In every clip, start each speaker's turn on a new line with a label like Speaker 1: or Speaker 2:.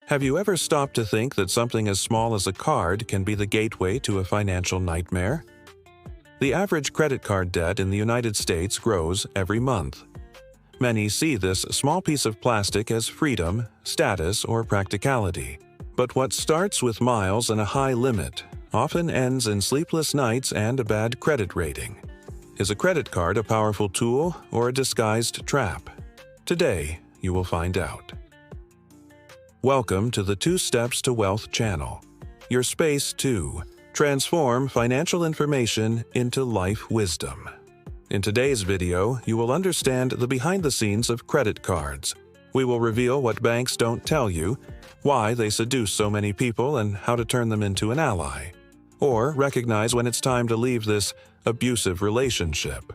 Speaker 1: Have you ever stopped to think that something as small as a card can be the gateway to a financial nightmare? The average credit card debt in the United States grows every month. Many see this small piece of plastic as freedom, status, or practicality. But what starts with miles and a high limit often ends in sleepless nights and a bad credit rating. Is a credit card a powerful tool or a disguised trap? Today, you will find out. Welcome to the 2 Steps to Wealth channel, your space to transform financial information into life wisdom. In today's video, you will understand the behind-the-scenes of credit cards. We will reveal what banks don't tell you, why they seduce so many people, and how to turn them into an ally. Or recognize when it's time to leave this abusive relationship.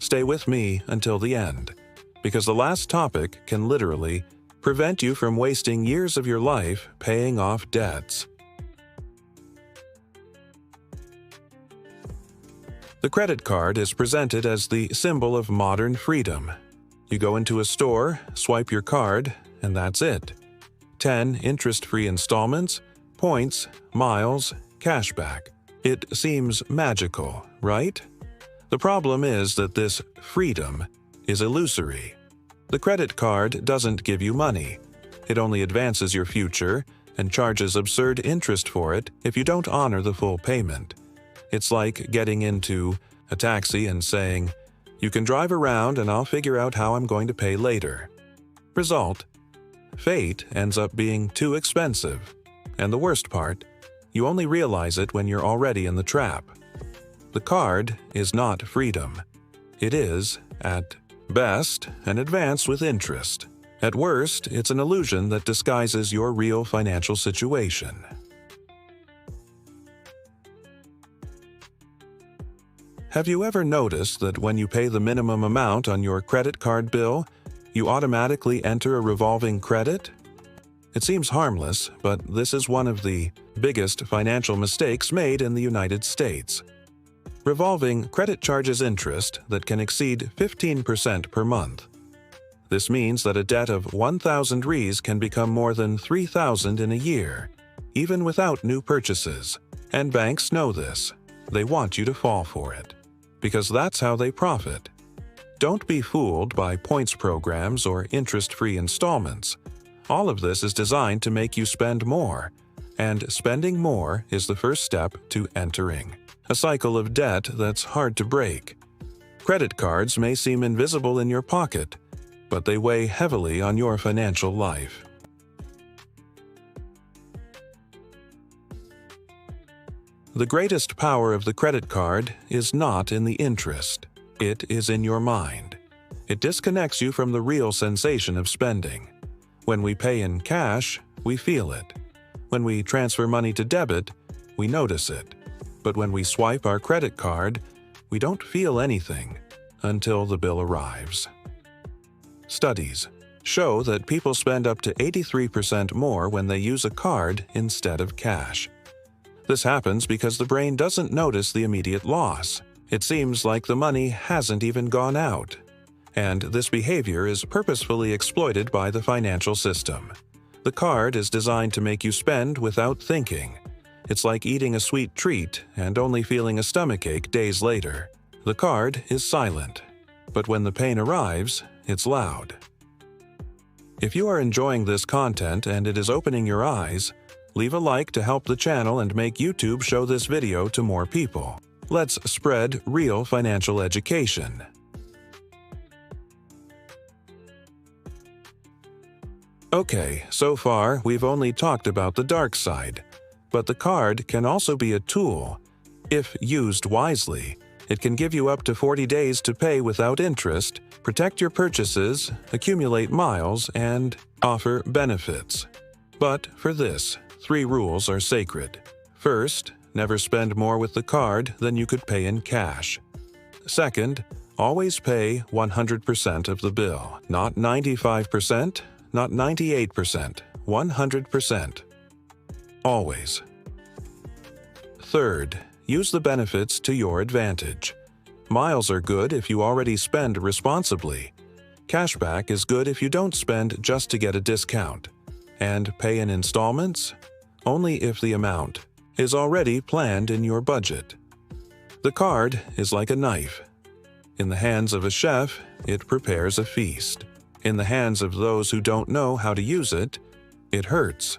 Speaker 1: Stay with me until the end, because the last topic can literally prevent you from wasting years of your life paying off debts. The credit card is presented as the symbol of modern freedom. You go into a store, swipe your card, and that's it. 10 interest-free installments, points, miles, cashback. It seems magical, right? The problem is that this freedom is illusory. The credit card doesn't give you money. It only advances your future and charges absurd interest for it if you don't honor the full payment. It's like getting into a taxi and saying, "You can drive around and I'll figure out how I'm going to pay later." Result: fate ends up being too expensive. And the worst part, you only realize it when you're already in the trap. The card is not freedom. It is, at best, an advance with interest. At worst, it's an illusion that disguises your real financial situation. Have you ever noticed that when you pay the minimum amount on your credit card bill, you automatically enter a revolving credit? It seems harmless, but this is one of the biggest financial mistakes made in the United States. Revolving credit charges interest that can exceed 15% per month. This means that a debt of 1,000 Rs can become more than 3,000 in a year, even without new purchases. And banks know this. They want you to fall for it, because that's how they profit. Don't be fooled by points programs or interest-free installments. All of this is designed to make you spend more, and spending more is the first step to entering a cycle of debt that's hard to break. Credit cards may seem invisible in your pocket, but they weigh heavily on your financial life. The greatest power of the credit card is not in the interest. It is in your mind. It disconnects you from the real sensation of spending. When we pay in cash, we feel it. When we transfer money to debit, we notice it. But when we swipe our credit card, we don't feel anything until the bill arrives. Studies show that people spend up to 83% more when they use a card instead of cash. This happens because the brain doesn't notice the immediate loss. It seems like the money hasn't even gone out. And this behavior is purposefully exploited by the financial system. The card is designed to make you spend without thinking. It's like eating a sweet treat and only feeling a stomachache days later. The card is silent, but when the pain arrives, it's loud. If you are enjoying this content and it is opening your eyes, leave a like to help the channel and make YouTube show this video to more people. Let's spread real financial education. Okay, so far we've only talked about the dark side, but the card can also be a tool. If used wisely, it can give you up to 40 days to pay without interest, protect your purchases, accumulate miles, and offer benefits. But for this, 3 rules are sacred. First, never spend more with the card than you could pay in cash. Second, always pay 100% of the bill. Not 95%, not 98%, 100%. Always. Third, use the benefits to your advantage. Miles are good if you already spend responsibly. Cashback is good if you don't spend just to get a discount. and pay in installments only if the amount is already planned in your budget. The card is like a knife. In the hands of a chef, it prepares a feast. In the hands of those who don't know how to use it, it hurts.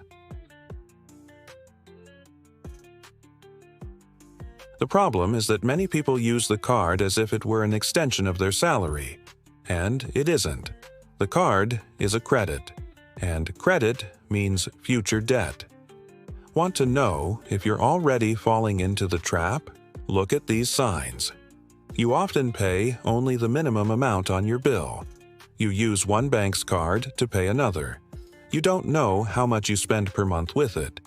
Speaker 1: The problem is that many people use the card as if it were an extension of their salary, and it isn't. The card is a credit, and credit means future debt. Want to know if you're already falling into the trap? Look at these signs. You often pay only the minimum amount on your bill. You use one bank's card to pay another. You don't know how much you spend per month with it.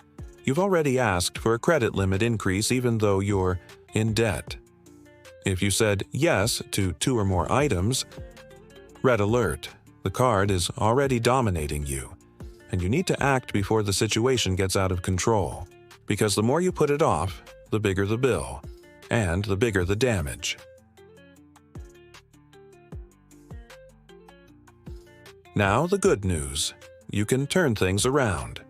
Speaker 1: You've already asked for a credit limit increase even though you're in debt. If you said yes to 2 or more items, red alert. The card is already dominating you, and you need to act before the situation gets out of control. Because the more you put it off, the bigger the bill, and the bigger the damage. Now the good news. You can turn things around.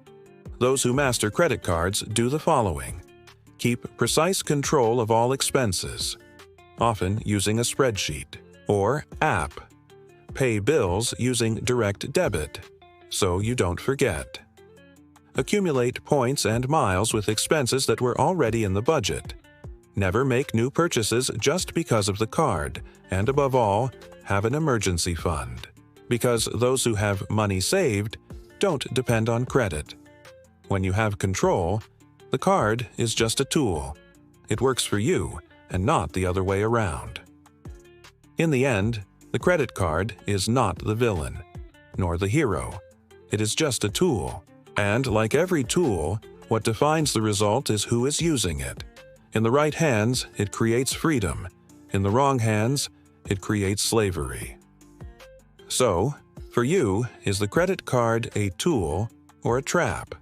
Speaker 1: Those who master credit cards do the following. Keep precise control of all expenses, often using a spreadsheet or app. Pay bills using direct debit, so you don't forget. Accumulate points and miles with expenses that were already in the budget. Never make new purchases just because of the card, and above all, have an emergency fund. Because those who have money saved don't depend on credit. When you have control, the card is just a tool. It works for you and not the other way around. In the end, the credit card is not the villain, nor the hero. It is just a tool. And like every tool, what defines the result is who is using it. In the right hands, it creates freedom. In the wrong hands, it creates slavery. So, for you, is the credit card a tool or a trap?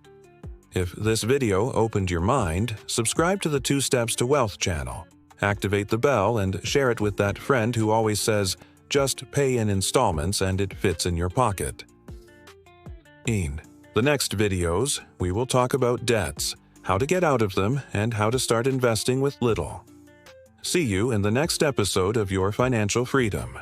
Speaker 1: If this video opened your mind, subscribe to the 2 Steps to Wealth channel. Activate the bell and share it with that friend who always says, just pay in installments and it fits in your pocket. In the next videos, we will talk about debts, how to get out of them, and how to start investing with little. See you in the next episode of Your Financial Freedom.